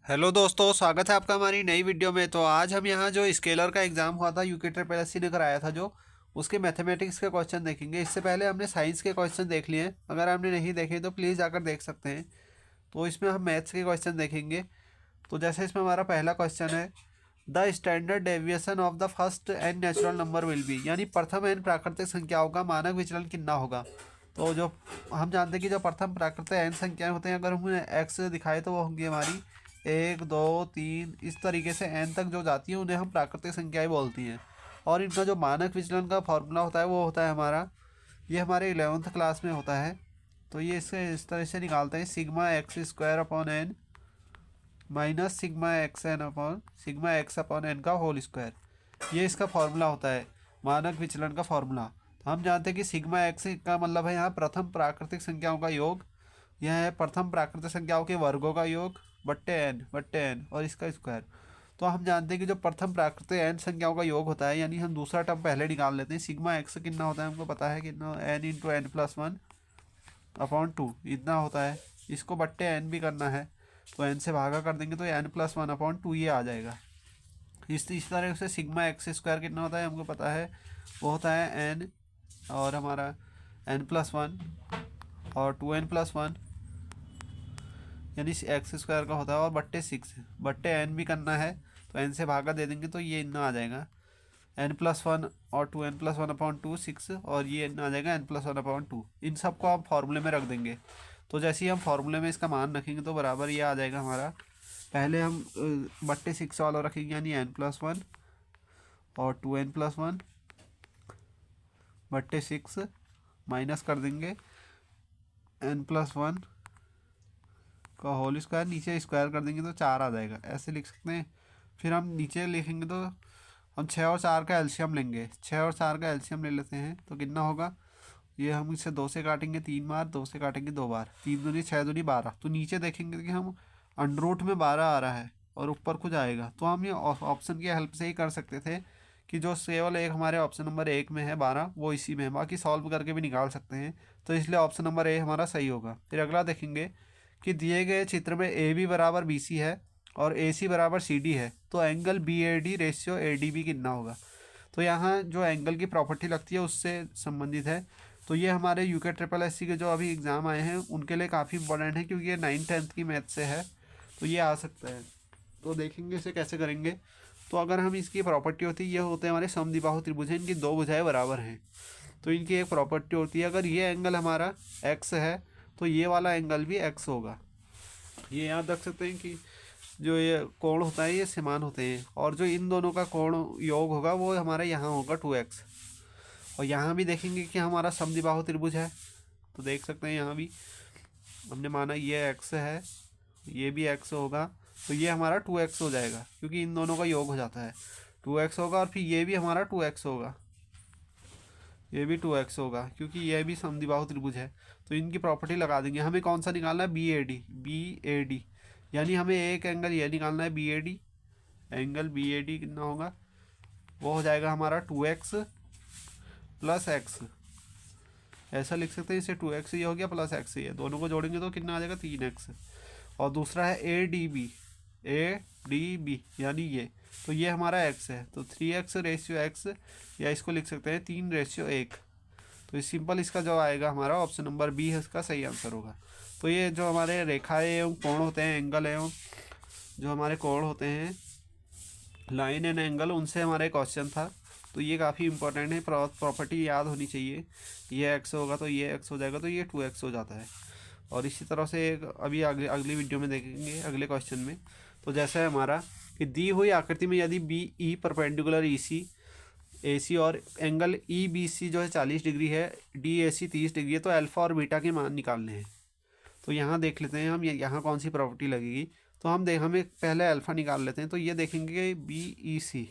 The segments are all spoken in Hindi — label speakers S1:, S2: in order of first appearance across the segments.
S1: हेलो दोस्तों, स्वागत है आपका हमारी नई वीडियो में। तो आज हम यहाँ जो स्केलर का एग्ज़ाम हुआ था यूके ट्रिपल एससी ने कराया था जो उसके मैथमेटिक्स के क्वेश्चन देखेंगे। इससे पहले हमने साइंस के क्वेश्चन देख लिए हैं, अगर आपने नहीं देखे तो प्लीज़ जाकर देख सकते हैं। तो इसमें हम मैथ्स के क्वेश्चन देखेंगे। तो जैसे इसमें हमारा पहला क्वेश्चन है, the standard deviation of the first n natural number will be, यानी प्रथम एन प्राकृतिक संख्याओं का मानक विचलन कितना होगा। तो जो हम जानते हैं कि जो प्रथम प्राकृतिक एन संख्याएं होते हैं, अगर हम एक्स दिखाए तो वो होंगी हमारी एक दो तीन, इस तरीके से एन तक जो जाती है उन्हें हम प्राकृतिक संख्याएं बोलती हैं। और इनका जो मानक विचलन का फॉर्मूला होता है वो होता है हमारा, ये हमारे 11th क्लास में होता है। तो ये इससे इस तरह से निकालते हैं, sigma x square upon n minus sigma x n upon sigma x upon n का होल स्क्वायर। ये इसका फॉर्मूला होता है, मानक विचलन का फॉर्मूला। तो हम जानते हैं कि सिग्मा एक्स का मतलब है यहाँ प्रथम प्राकृतिक संख्याओं का योग, यह है प्रथम प्राकृतिक संख्याओं के वर्गों का योग बट्टे एन और इसका स्क्वायर। तो हम जानते हैं कि जो प्रथम प्राकृतिक एन संख्याओं का योग होता है, यानी हम दूसरा टर्म पहले निकाल लेते हैं। सिग्मा एक्स कितना होता है हमको पता है, कितना n into n plus one upon two इतना होता है। इसको बट्टे एन भी करना है तो एन से भागा कर देंगे तो n plus one upon two ये आ जाएगा। इस तरह से सिग्मा एक्स स्क्वायर कितना होता है हमको पता है, वो होता है एन और हमारा एन प्लस वन और टू एन प्लस वन, यानी एक्स स्क्वायर का होता है, और बट्टे सिक्स बट्टे एन भी करना है तो एन से भागा दे देंगे तो ये इतना आ जाएगा एन प्लस वन और two N plus one upon two six, और ये इतना आ जाएगा N plus one upon two. इन सबको आप फॉर्मूले में रख देंगे। तो जैसे ही हम फॉर्मूले में इसका मान रखेंगे तो बराबर ये आ जाएगा हमारा, पहले हम बट्टे सिक्स वाला रखेंगे यानी एन प्लस वन और टू एन प्लस वन बट्टे सिक्स माइनस कर देंगे एन प्लस वन का होल स्क्वायर, नीचे स्क्वायर कर देंगे तो चार आ जाएगा, ऐसे लिख सकते हैं। फिर हम नीचे लिखेंगे तो हम छः और चार का एलसीएम लेंगे, छः और चार का एलसीएम ले लेते हैं तो कितना होगा, ये हम इसे दो से काटेंगे तीन बार, दो से काटेंगे दो बार, तीन दूनी छः दूनी बारह। तो नीचे देखेंगे कि हम अंडर रूट में 12 आ रहा है और ऊपर कुछ आएगा, तो हम ये ऑप्शन की हेल्प से ही कर सकते थे कि जो केवल एक हमारे ऑप्शन नंबर एक में है 12 वो इसी में है, बाकी सॉल्व करके भी निकाल सकते हैं। तो इसलिए ऑप्शन नंबर ए हमारा सही होगा। फिर अगला देखेंगे कि दिए गए चित्र में ए बी बराबर बी सी है और ए सी बराबर सी डी है, तो angle b a d ratio a d b कितना होगा। तो यहाँ जो एंगल की प्रॉपर्टी लगती है उससे संबंधित है। तो ये हमारे यूके ट्रिपल एस सी के जो अभी एग्ज़ाम आए हैं उनके लिए काफ़ी इंपॉर्टेंट है, क्योंकि ये 9th-10th की मैथ से है, तो ये आ सकता है। तो देखेंगे इसे कैसे करेंगे। तो अगर हम इसकी प्रॉपर्टी होती है, ये होते हैं हमारे समद्विबाहु त्रिभुज हैं, इनकी दो भुजाएं बराबर हैं। तो इनकी एक प्रॉपर्टी होती है, अगर ये एंगल हमारा एक्स है तो ये वाला एंगल भी एक्स होगा। ये याद रख सकते हैं कि जो ये कोण होता है ये समान होते हैं, और जो इन दोनों का कोण योग होगा वो हमारा यहाँ होगा 2x। और यहाँ भी देखेंगे कि हमारा समद्विबाहु त्रिभुज है, तो देख सकते हैं यहाँ भी हमने माना ये x है, ये भी x होगा, तो ये हमारा 2x हो जाएगा क्योंकि इन दोनों का योग हो जाता है, 2x होगा। और फिर ये भी हमारा 2x होगा, ये भी 2x होगा क्योंकि ये भी समद्विबाहु त्रिभुज है। तो इनकी प्रॉपर्टी लगा देंगे। हमें कौन सा निकालना है, बी ए डी, यानी हमें एक एंगल ये निकालना है b a d. Angle b a d कितना होगा, वो हो जाएगा हमारा 2x प्लस एक्स, ऐसा लिख सकते हैं। इसे 2x ये हो गया प्लस एक्स ये, दोनों को जोड़ेंगे तो कितना आ जाएगा 3x। और दूसरा है ए डी बी यानी ये, तो ये हमारा x है, तो 3x रेशियो एक्स, या इसको लिख सकते हैं 3 रेशियो 1। तो सिंपल इसका जो आएगा हमारा ऑप्शन नंबर बी है, इसका सही आंसर होगा। तो ये जो हमारे रेखाएं एवं कोण होते हैं, एंगल एवं जो हमारे कोण होते हैं, लाइन एंड एंगल, उनसे हमारा क्वेश्चन था। तो ये काफ़ी इंपॉर्टेंट है, प्रॉपर्टी याद होनी चाहिए। ये एक्स होगा तो ये एक्स हो जाएगा, तो ये 2x हो जाता है। और इसी तरह से अभी अगली वीडियो में देखेंगे अगले क्वेश्चन में। तो जैसा है हमारा कि दी हुई आकृति में यदि बी ई परपेंडिकुलर ई सी ए सी और एंगल ई बी सी जो है 40 डिग्री है, डी ए सी 30 डिग्री है, तो अल्फ़ा और बीटा के मान निकालने हैं। तो यहाँ देख लेते हैं हम यहाँ कौन सी प्रॉपर्टी लगेगी। तो हमें पहले अल्फ़ा निकाल लेते हैं। तो ये देखेंगे बी ई सी,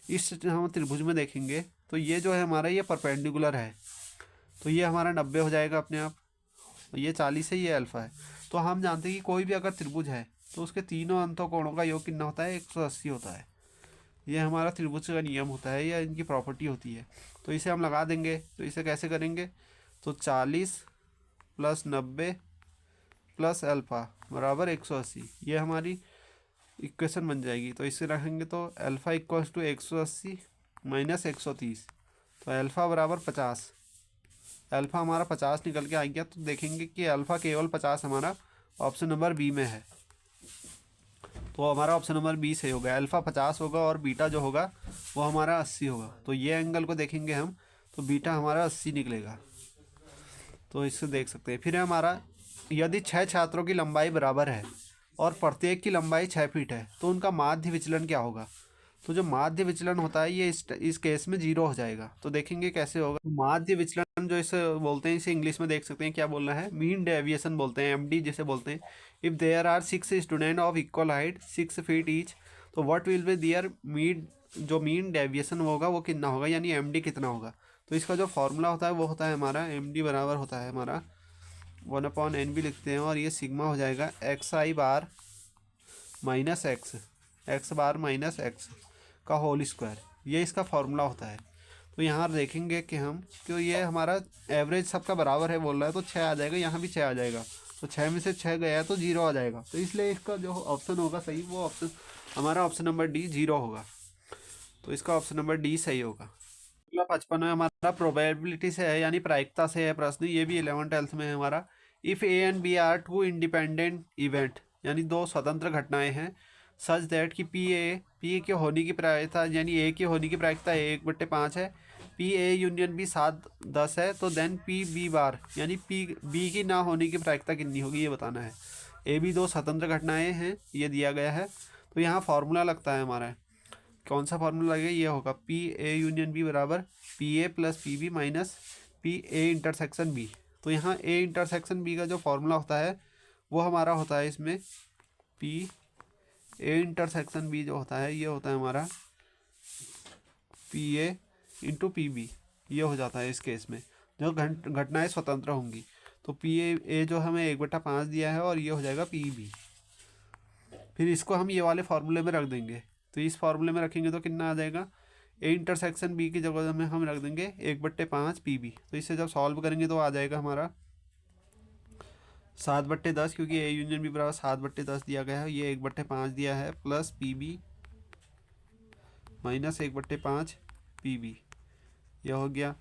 S1: इस हम त्रिभुज में देखेंगे तो ये जो है हमारा ये परपेंडिकुलर है, तो ये हमारा 90 हो जाएगा अपने आप, ये 40 है, ये अल्फ़ा है। तो हम जानते हैं कि कोई भी अगर त्रिभुज है तो उसके तीनों अंतों कोणों का योग कितना होता है, 180 होता है। ये हमारा त्रिभुज का नियम होता है या इनकी प्रॉपर्टी होती है। तो इसे हम लगा देंगे। तो इसे कैसे करेंगे, तो 40 प्लस 90 प्लस अल्फ़ा बराबर 180, ये हमारी इक्वेशन बन जाएगी। तो इसे रखेंगे तो अल्फ़ा इक्वल्स टू 180 माइनस 130, तो अल्फ़ा बराबर 50। अल्फ़ा हमारा 50 निकल के आ गया। तो देखेंगे कि अल्फ़ा केवल 50 हमारा ऑप्शन नंबर बी में है, तो हमारा ऑप्शन नंबर बी सही होगा। अल्फ़ा 50 होगा और बीटा जो होगा वो हमारा 80 होगा। तो ये एंगल को देखेंगे हम, तो बीटा हमारा 80 निकलेगा। तो इससे देख सकते हैं। फिर हमारा यदि 6 छात्रों की लंबाई बराबर है और प्रत्येक की लंबाई 6 फीट है तो उनका माध्य विचलन क्या होगा। तो जो माध्य विचलन होता है ये इस केस में 0 हो जाएगा। तो देखेंगे कैसे होगा। तो माध्य विचलन जो इसे बोलते हैं, इसे इंग्लिश में देख सकते हैं क्या बोलना है, मीन डेविएशन बोलते हैं, एमडी जिसे बोलते हैं। If there are 6 student of equal height 6 feet each, तो व्हाट विल बी देयर जो मीन डेविएशन होगा वो कितना होगा, यानी एमडी कितना होगा। तो इसका जो फॉर्मूला होता है वो होता है हमारा एमडी बराबर होता है हमारा 1/n भी लिखते हैं, और ये सिग्मा हो जाएगा एक्स आई बार माइनस एक्स बार माइनस एक्स का होल स्क्वायर। ये इसका फॉर्मूला होता है। तो यहाँ देखेंगे कि हम क्यों ये हमारा एवरेज सबका बराबर है बोल रहा है, तो 6 आ जाएगा, यहाँ भी 6 आ जाएगा। तो 6 में से 6 गया है तो 0 आ जाएगा। तो इसलिए इसका जो ऑप्शन होगा सही, वो ऑप्शन हमारा ऑप्शन नंबर डी 0 होगा। तो इसका ऑप्शन नंबर डी सही होगा। अगला 55 में हमारा प्रोबेबिलिटी से है, यानी प्रायिकता से है प्रश्न। ये भी 11th-12th में है हमारा। If a and b are two independent event, यानी दो स्वतंत्र घटनाएं हैं, सच दैट कि पी के होने की प्रायिकता, यानी ए के होने की प्रायिकता 1/5 है, पी ए यूनियन बी 7/10 है, तो देन पी बी बार, यानी पी बी की ना होने की प्रायिकता कितनी होगी ये बताना है। ए बी दो स्वतंत्र घटनाएं हैं, ये दिया गया है। तो यहाँ फॉर्मूला लगता है हमारा, कौन सा फॉर्मूला लगेगा, ये होगा पी ए यूनियन बी बराबर p a plus p b minus p a intersection b. तो यहाँ ए इंटरसेक्शन बी का जो फॉर्मूला होता है वो हमारा होता है इसमें पी ए इंटरसेक्शन बी जो होता है ये होता है हमारा p a into p b. ये हो जाता है इस केस में जो घटनाएं स्वतंत्र होंगी। तो पी ए जो हमें 1/5 दिया है, और ये हो जाएगा पी बी। फिर इसको हम ये वाले फार्मूले में रख देंगे। तो इस फार्मूले में रखेंगे तो कितना आ जाएगा, ए इंटरसेक्शन बी की जगह में हम रख देंगे 1/5 पी बी। तो इससे जब सॉल्व करेंगे तो आ जाएगा हमारा 7/10, क्योंकि ए यूनियन बी बराबर 7/10 दिया गया है, ये 1/5 दिया है, plus p b minus 1/5 p b. यह हो गया।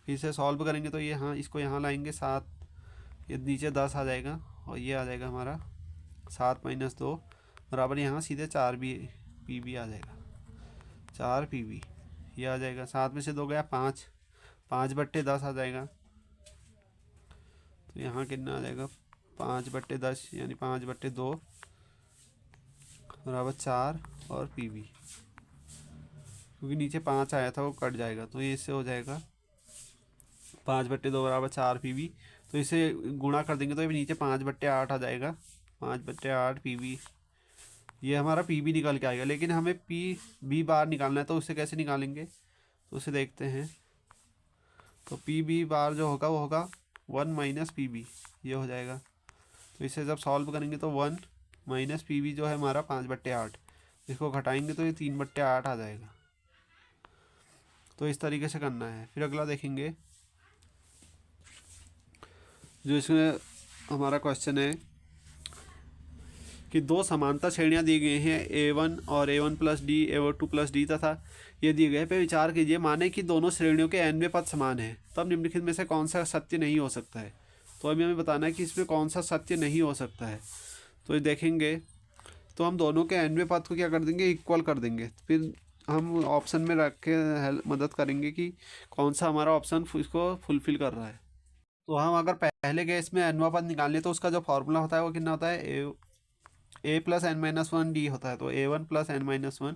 S1: फिर से सॉल्व करेंगे तो ये हाँ, इसको यहाँ लाएंगे 7, ये नीचे 10 आ जाएगा, और ये आ जाएगा हमारा 7 - 2 बराबर यहाँ सीधे 4 बी पी बी आ जाएगा, 4 पी बी। ये आ जाएगा, 7 में से 2 गया 5, 5/10 आ जाएगा। तो यहाँ कितना आ जाएगा 5/10, यानी 5/2 बराबर 4 और पी बी, क्योंकि नीचे 5 आया था वो कट जाएगा। तो ये इससे हो जाएगा 5/2 बराबर 4 पी बी। तो इसे गुणा कर देंगे तो ये नीचे 5/8 आ जाएगा, 5/8 पी बी। ये हमारा पी बी निकल के आएगा। लेकिन हमें पी बी बार निकालना है, तो उसे कैसे निकालेंगे, तो उसे देखते हैं। तो पी बी बार जो होगा वो होगा 1 माइनस पी बी, ये हो जाएगा। तो इसे जब सॉल्व करेंगे तो 1 माइनस पी बी जो है हमारा 5/8, इसको घटाएंगे तो ये 3/8 आ जाएगा। तो इस तरीके से करना है। फिर अगला देखेंगे, जो इसमें हमारा क्वेश्चन है कि दो समांतर श्रेणियां दी गई हैं A1 और A1 plus D, A2 plus D तथा ये दिए गए पे विचार कीजिए। माने कि दोनों श्रेणियों के nवें पद समान हैं, तब निम्नलिखित में से कौन सा सत्य नहीं हो सकता है। तो अभी हमें बताना है कि इसमें कौन सा सत्य नहीं हो सकता है। तो ये देखेंगे तो हम दोनों के nवें पद को क्या कर देंगे, इक्वल कर देंगे। फिर हम ऑप्शन में रख के मदद करेंगे कि कौन सा हमारा ऑप्शन इसको फुलफिल कर रहा है। तो हम अगर पहले केस में nवां पद निकालें तो उसका जो फॉर्मूला होता है वो कितना होता है, ए प्लस n-1 डी होता है। तो A1 plus n-1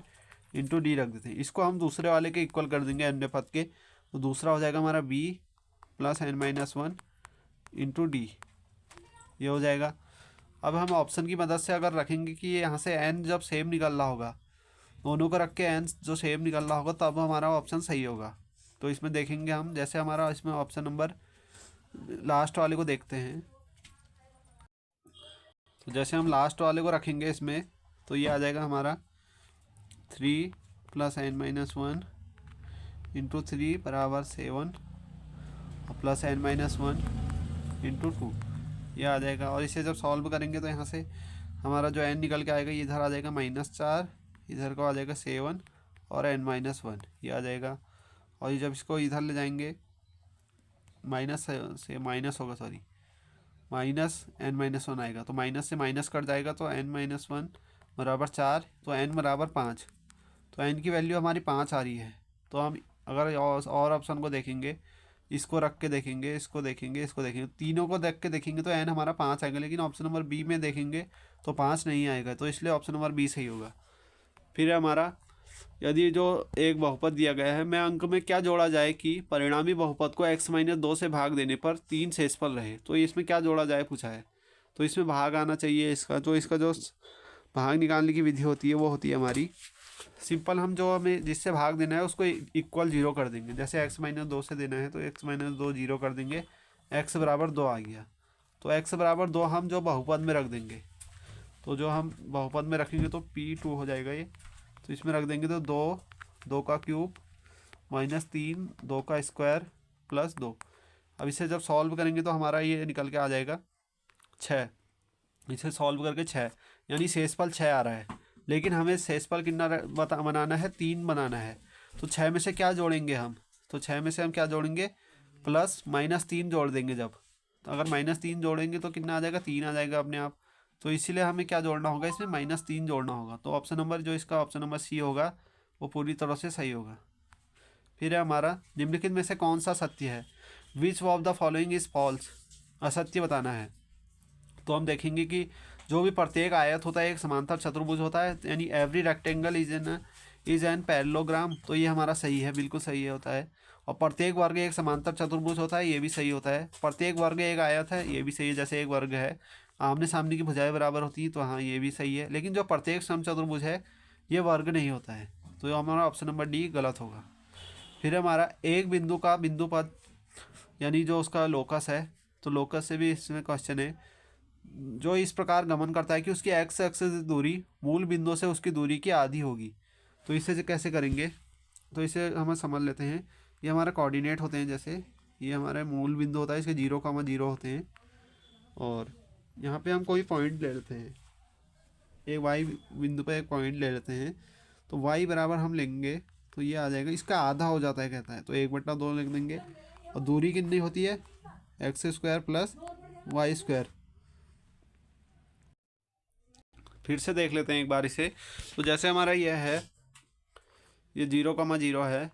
S1: into D रख देते हैं। इसको हम दूसरे वाले के इक्वल कर देंगे nवें पद के। तो दूसरा हो जाएगा हमारा b plus n-1 into D, ये हो जाएगा। अब हम ऑप्शन की मदद से अगर रखेंगे कि यहाँ से n जब सेम निकल रहा होगा, दोनों को रख के n जो सेम निकल रहा होगा, तब हमारा ऑप्शन सही होगा। तो इसमें देखेंगे हम, जैसे हमारा इसमें ऑप्शन नंबर लास्ट वाले को देखते हैं। तो जैसे हम लास्ट वाले को रखेंगे इसमें, तो ये आ जाएगा हमारा 3 प्लस n-1 इंटू 3 बराबर 7 और प्लस n-1 इंटू 2, ये आ जाएगा। और इसे जब सॉल्व करेंगे तो यहाँ से हमारा जो n निकल के आएगा ये इधर आ जाएगा -4, इधर को आ जाएगा 7 और n-1 ये आ जाएगा। और ये जब इसको इधर ले जाएंगे माइनस से माइनस होगा, सॉरी -n-1 आएगा, तो माइनस से माइनस कट जाएगा, तो n-1 बराबर 4, तो n बराबर 5। तो n की वैल्यू हमारी 5 आ रही है। तो हम अगर और ऑप्शन को देखेंगे, इसको रख के देखेंगे, इसको देखेंगे, इसको देखेंगे, तीनों को देख के देखेंगे तो n हमारा 5 आएगा, लेकिन ऑप्शन नंबर बी में देखेंगे तो 5 नहीं आएगा, तो इसलिए ऑप्शन नंबर बी सही होगा। फिर हमारा यदि जो एक बहुपद दिया गया है, में अंक में क्या जोड़ा जाए कि परिणामी बहुपद को x-2 से भाग देने पर 3 शेषफल रहे। तो इसमें क्या जोड़ा जाए पूछा है, तो इसमें भाग आना चाहिए इसका। तो इसका जो भाग निकालने की विधि होती है वो होती है हमारी सिंपल, हम जो हमें जिससे भाग देना है उसको इक्वल 0 कर देंगे। जैसे x-2 से देना है तो x-2 0 कर देंगे, x बराबर 2 आ गया। तो x बराबर 2 हम जो बहुपद में रख देंगे, तो जो हम बहुपद में रखेंगे तो P2 हो जाएगा ये। तो इसमें रख देंगे तो 2 का क्यूब -3 2 का स्क्वायर प्लस 2। अब इसे जब सॉल्व करेंगे तो हमारा ये निकल के आ जाएगा 6। इसे सॉल्व करके 6, यानी शेषफल 6 आ रहा है। लेकिन हमें शेषफल कितना बनाना है, 3 बनाना है। तो 6 में से क्या जोड़ेंगे हम, तो 6 में से हम क्या जोड़ेंगे, प्लस -3 जोड़ देंगे। जब तो अगर -3 जोड़ेंगे तो कितना आ जाएगा, 3 आ जाएगा अपने आप। तो इसीलिए हमें क्या जोड़ना होगा, इसमें -3 जोड़ना होगा। तो ऑप्शन नंबर जो इसका ऑप्शन नंबर सी होगा वो पूरी तरह से सही होगा। फिर है हमारा निम्नलिखित में से कौन सा सत्य है, which of the following is false, असत्य बताना है। तो हम देखेंगे कि जो भी प्रत्येक आयत होता है एक समांतर चतुर्भुज होता है, यानी every rectangle is an parallelogram. तो ये हमारा सही है, बिल्कुल सही है होता है। और प्रत्येक वर्ग एक समांतर चतुर्भुज होता है, ये भी सही होता है। प्रत्येक वर्ग एक आयत है, ये भी सही है। जैसे एक वर्ग है, आमने सामने की भुजाएं बराबर होती हैं, तो हाँ ये भी सही है। लेकिन जो प्रत्येक समचतुर्भुज है ये वर्ग नहीं होता है, तो हमारा ऑप्शन नंबर डी गलत होगा। फिर हमारा एक बिंदु का बिंदुपद, यानी जो उसका लोकस है, तो लोकस से भी इसमें क्वेश्चन है, जो इस प्रकार गमन करता है कि उसकी एक्स एक्सिस दूरी मूल बिंदु से उसकी दूरी की आधी होगी। तो इसे कैसे करेंगे, तो इसे हम समझ लेते हैं। ये हमारा कोऑर्डिनेट होते हैं, जैसे ये हमारा मूल बिंदु होता है, इसके 0,0 होते हैं। और यहाँ पे हम कोई पॉइंट ले लेते हैं, एक वाई बिंदु पे एक पॉइंट ले लेते हैं। तो वाई बराबर हम लेंगे तो ये आ जाएगा, इसका आधा हो जाता है कहता है, तो 1/2 लिख देंगे। और दूरी कितनी होती है, x² प्लस y²। फिर से देख लेते हैं एक बार इसे। तो जैसे हमारा यह है, ये 0,0 है,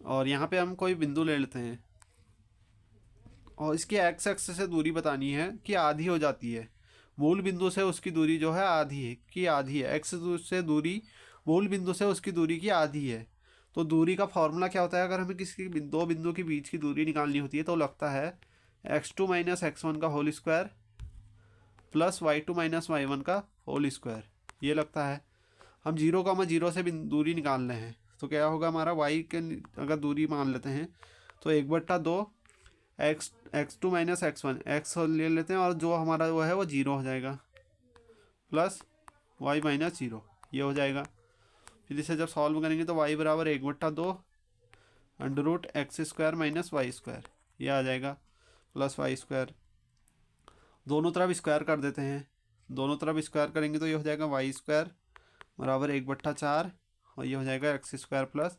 S1: और यहाँ पे हम कोई बिंदु ले लेते हैं, और इसकी एक्स एक्स से दूरी बतानी है कि आधी हो जाती है। मूल बिंदु से उसकी दूरी जो है आधी है। एक्स से दूरी मूल बिंदु से उसकी दूरी की आधी है। तो दूरी का फॉर्मूला क्या होता है, अगर हमें किसी दो बिंदु के बीच की दूरी निकालनी होती है तो लगता है x2 - x1 का whole square plus y2 - y1 का होल स्क्वायर, ये लगता है। हम 0,0 से दूरी निकाल रहे हैं, तो क्या होगा हमारा y के अगर दूरी मान लेते हैं तो 1/2 x2 - x1, x ले लेते हैं, और जो हमारा वो है वो 0 हो जाएगा, प्लस y - 0 ये हो जाएगा। फिर इसे जब सॉल्व करेंगे तो y बराबर 1/2 √x² - y², ये आ जाएगा, प्लस y²। दोनों तरफ स्क्वायर कर देते हैं, दोनों तरफ स्क्वायर करेंगे तो ये हो जाएगा y² बराबर 1/4, और ये हो जाएगा x² प्लस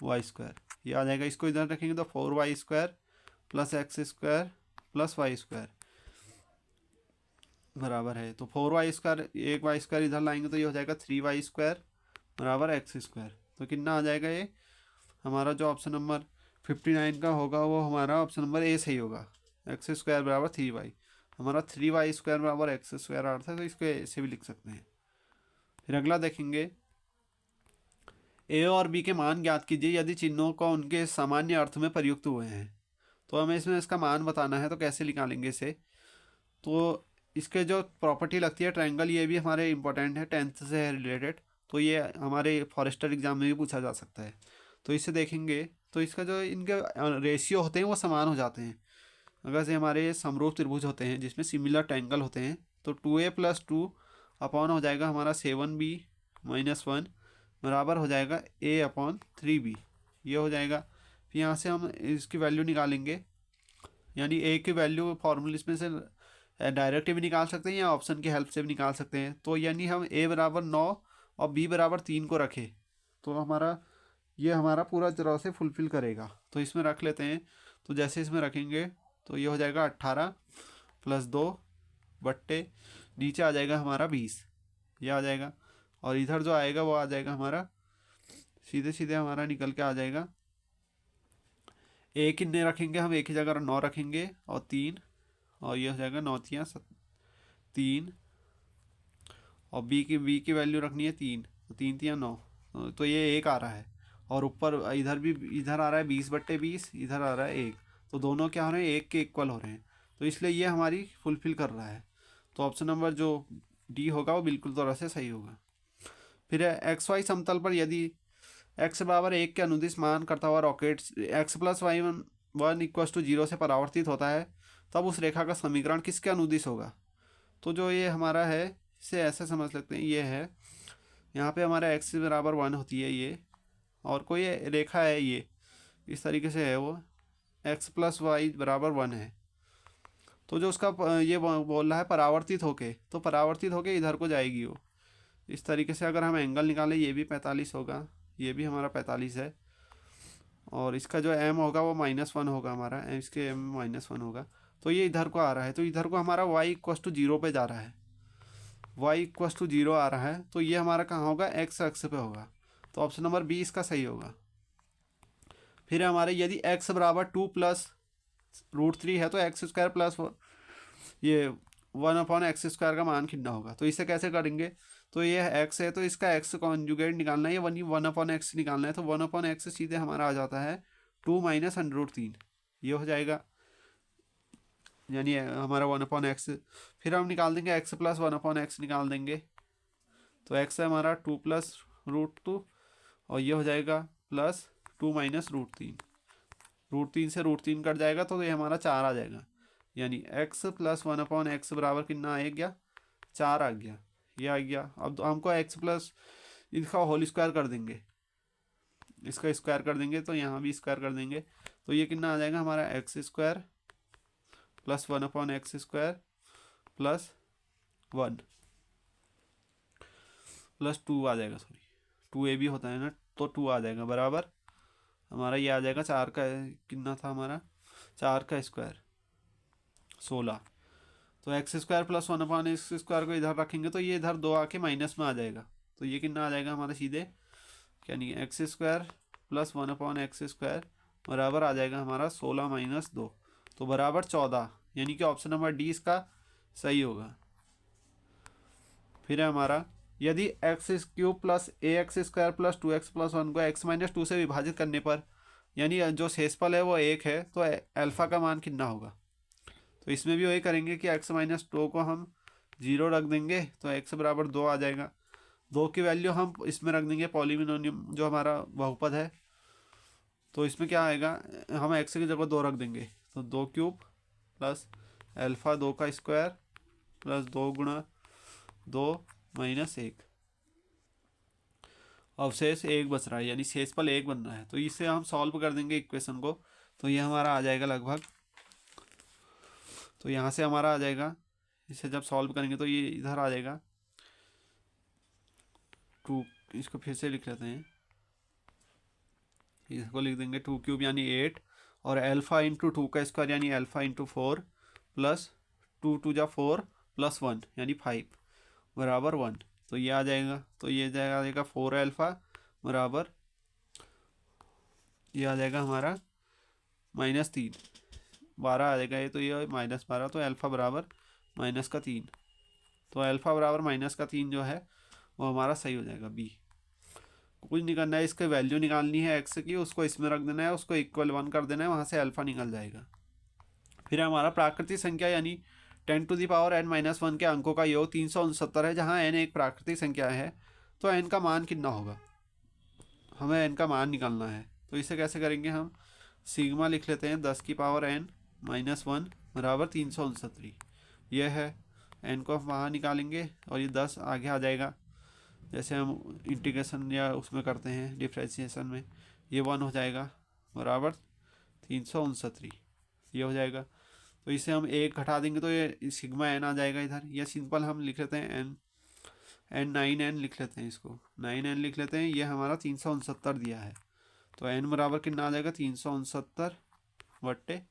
S1: y², ये आ जाएगा। इसको इधर रखेंगे तो 4y² plus x² plus y² बराबर है, तो 4y², एक y² इधर लाएंगे तो ये हो जाएगा 3y² बराबर x²। तो कितना आ जाएगा, ये हमारा जो ऑप्शन नंबर 59 का होगा वो हमारा ऑप्शन नंबर ए सही होगा। x² बराबर 3y, हमारा 3y² बराबर x² अर्थ है, तो इसको ऐसे भी लिख सकते हैं। फिर अगला देखेंगे, ए और बी के मान ज्ञात कीजिए यदि चिन्हों को उनके सामान्य अर्थ में प्रयुक्त हुए हैं। तो हमें इसमें इसका मान बताना है, तो कैसे निकालेंगे इसे। तो इसके जो प्रॉपर्टी लगती है ट्रायंगल, ये भी हमारे इंपॉर्टेंट है, 10th से है रिलेटेड, तो ये हमारे फॉरेस्टर एग्जाम में भी पूछा जा सकता है। तो इसे देखेंगे तो इसका जो इनके रेशियो होते हैं वो समान हो जाते हैं। अगर से हमारे समरूप त्रिभुज होते हैं जिसमें सिमिलर ट्रायंगल होते हैं, तो 2a + 2 अपॉन हो जाएगा हमारा 7b - 1 बराबर हो जाएगा a/3b, ये हो जाएगा। यहाँ से हम इसकी वैल्यू निकालेंगे, यानी ए की वैल्यू फॉर्मूले इसमें से डायरेक्ट भी निकाल सकते हैं या ऑप्शन की हेल्प से भी निकाल सकते हैं। तो यानी हम a बराबर 9 और b बराबर 3 को रखें तो हमारा ये हमारा पूरा तरह से फुलफिल करेगा। तो इसमें रख लेते हैं। तो जैसे इसमें रखेंगे तो ये हो जाएगा 18 + 2 बट्टे नीचे आ जाएगा हमारा 20, ये आ जाएगा। और इधर जो आएगा वो आ जाएगा हमारा सीधे सीधे हमारा निकल के आ जाएगा। एक ही रखेंगे हम, एक ही जगह 9 रखेंगे और 3, और ये हो जाएगा 9 तियाँ 3, और बी की वैल्यू रखनी है 3, तो 3 तियाँ 9, तो ये 1 आ रहा है। और ऊपर इधर भी इधर आ रहा है 20/20, इधर आ रहा है 1, तो दोनों क्या हो रहे हैं 1 के इक्वल हो रहे हैं। तो इसलिए ये हमारी फुलफिल कर रहा है। तो ऑप्शन नंबर जो डी होगा वो बिल्कुल तरह से सही होगा। फिर एक्स वाई समतल पर यदि x बराबर 1 के अनुदिश मान करता हुआ रॉकेट x + y1 = 0 से परावर्तित होता है, तब उस रेखा का समीकरण किसके अनुदिश होगा। तो जो ये हमारा है इसे ऐसे समझ सकते हैं, ये है यहाँ पे हमारा x बराबर 1 होती है ये, और कोई रेखा है ये इस तरीके से है, वो x + y बराबर 1 है। तो जो उसका ये बोल रहा है परावर्तित होके, तो परावर्तित होके इधर को जाएगी वो इस तरीके से। अगर हम एंगल निकालें ये भी 45 होगा, ये भी हमारा 45 है, और इसका जो m होगा वो -1 होगा हमारा, इसके m -1 होगा। तो ये इधर को आ रहा है, तो इधर को हमारा y = 0 पे जा रहा है, y = 0 आ रहा है, तो ये हमारा कहाँ होगा x अक्ष पे होगा। तो ऑप्शन नंबर बी इसका सही होगा। फिर हमारे यदि x बराबर 2 + √3 है तो x² प्लस ये 1/x² का मान कितना होगा। तो इसे कैसे करेंगे, तो ये x है तो इसका x कॉन्जुगेट निकालना है, ये 1/x निकालना है। तो 1/x सीधे हमारा आ जाता है 2 - √3, ये हो जाएगा, यानी हमारा 1/x। फिर हम निकाल देंगे x + 1/x निकाल देंगे, तो x है हमारा 2 + √2, और ये हो जाएगा +2 - √3, √3 से √3 कट जाएगा तो ये हमारा 4 आ जाएगा, यानी x + 1/x बराबर कितना आ गया 4 आ गया, ये आ गया। अब हमको x प्लस इसका होल स्क्वायर कर देंगे, इसका स्क्वायर कर देंगे, तो यहाँ भी स्क्वायर कर देंगे, तो ये कितना आ जाएगा हमारा x² + 1/x² + 1 + 2 आ जाएगा, सॉरी 2a भी होता है ना, तो 2 आ जाएगा बराबर हमारा ये आ जाएगा 4 का कितना था हमारा 4 का स्क्वायर 16। तो x² + 1/x² को इधर रखेंगे तो ये इधर 2 आके माइनस में आ जाएगा, तो ये कितना आ जाएगा हमारा सीधे, यानी x² + 1/x² बराबर आ जाएगा हमारा 16 - 2, तो बराबर 14, यानी कि ऑप्शन नंबर डी इसका सही होगा। फिर है हमारा यदि x³ + ax² + 2x + 1 को x - 2 से विभाजित करने पर यानी जो शेषफल है वो 1 है, तो अल्फ़ा का मान कितना होगा। तो इसमें भी वही करेंगे कि x - 2 को हम 0 रख देंगे, तो x बराबर 2 आ जाएगा। 2 की वैल्यू हम इसमें रख देंगे पॉलीनोमियल जो हमारा बहुपद है, तो इसमें क्या आएगा हम x की जगह 2 रख देंगे, तो 2³ + अल्फ़ा 2 का स्क्वायर + 2 × 2 - 1, अवशेष 1 बच रहा है, यानी शेषफल 1 बन रहा है। तो इसे हम सॉल्व कर देंगे इक्वेशन को, तो ये हमारा आ जाएगा लगभग, तो यहाँ से हमारा आ जाएगा, इसे जब सॉल्व करेंगे तो ये इधर आ जाएगा 2, इसको फिर से लिख लेते हैं, इसको लिख देंगे 2³ यानी 8, और अल्फ़ा × 2 का स्क्वायर यानी अल्फ़ा × 4 + 2 × 2 = 4 + 1 यानी 5 बराबर 1, तो ये आ जाएगा, तो ये जाएगा 4 अल्फ़ा बराबर ये आ जाएगा हमारा -3, 12 आ जाएगा ये, तो ये -12, तो अल्फ़ा बराबर -3, तो अल्फ़ा बराबर -3 जो है वो हमारा सही हो जाएगा बी। कुछ नहीं करना है, इसके वैल्यू निकालनी है एक्स की, उसको इसमें रख देना है, उसको इक्वल 1 कर देना है, वहाँ से अल्फ़ा निकल जाएगा। फिर हमारा प्राकृतिक संख्या यानी 10⁻n - 1 के अंकों का योग 369 है, जहाँ n एक प्राकृतिक संख्या है, तो n का मान कितना होगा, हमें n का मान निकालना है। तो इसे कैसे करेंगे हम, सिग्मा लिख लेते हैं 10⁻n - 1 बराबर 369, यह है n को हम वहाँ निकालेंगे, और ये 10 आगे आ जाएगा, जैसे हम इंटीग्रेशन या उसमें करते हैं डिफ्रेंशिएशन में, ये 1 हो जाएगा बराबर 369, ये हो जाएगा। तो इसे हम एक घटा देंगे तो ये सिग्मा एन आ जाएगा इधर, या सिंपल हम लिख लेते हैं एन, एन 9n लिख लेते हैं, इसको 9n लिख लेते हैं। ये हमारा 369 दिया है, तो n बराबर कितना आ जाएगा 369 बट्टे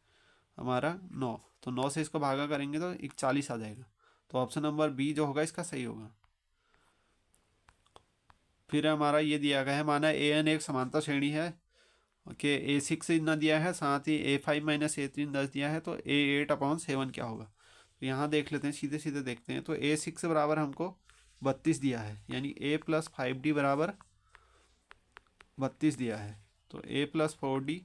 S1: हमारा 9, तो 9 से इसको भागा करेंगे तो 41 आ जाएगा। तो ऑप्शन नंबर बी जो होगा इसका सही होगा। फिर हमारा ये दिया गया है, माना ए एन एक समांतर श्रेणी है कि A6 इतना दिया है, साथ ही A5 माइनस A3 10 दिया है, तो A8/7 क्या होगा। तो यहाँ देख लेते हैं, सीधे सीधे देखते हैं। तो A6 बराबर हमको 32 दिया है, यानी A+5D बराबर 32 दिया है। तो A+4D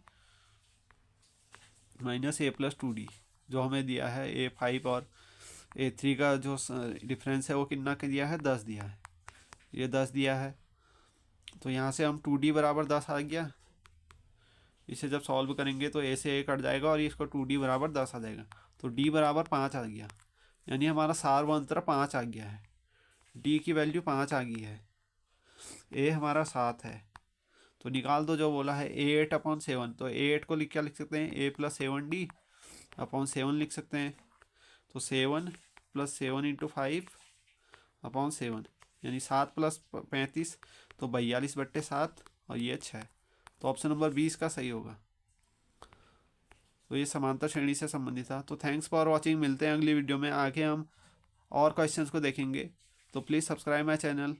S1: माइनस A+2D जो हमें दिया है, A5 और A3 का जो डिफरेंस है वो कितना का दिया है, 10 दिया है, ये 10 दिया है। तो यहाँ से हम 2D बराबर 10 आ गया, इसे जब सॉल्व करेंगे तो ए से ए कट जाएगा और इसको 2D बराबर 10 आ जाएगा, तो D बराबर 5 आ गया, यानी हमारा सार्वंतर 5 आ गया है, D की वैल्यू 5 आ गई है, A हमारा 7 है। तो निकाल दो जो बोला है A8/7, तो A8 को क्या लिख सकते हैं, A+7D/7 लिख सकते हैं। तो 7+7 × 5/7, यानी 7+35, तो 42/7, और ये 6। तो ऑप्शन नंबर 20 का सही होगा। तो ये समांतर श्रेणी से संबंधित था। तो थैंक्स फॉर वॉचिंग, मिलते हैं अगली वीडियो में, आगे हम और क्वेश्चंस को देखेंगे। तो प्लीज़ सब्सक्राइब माई चैनल।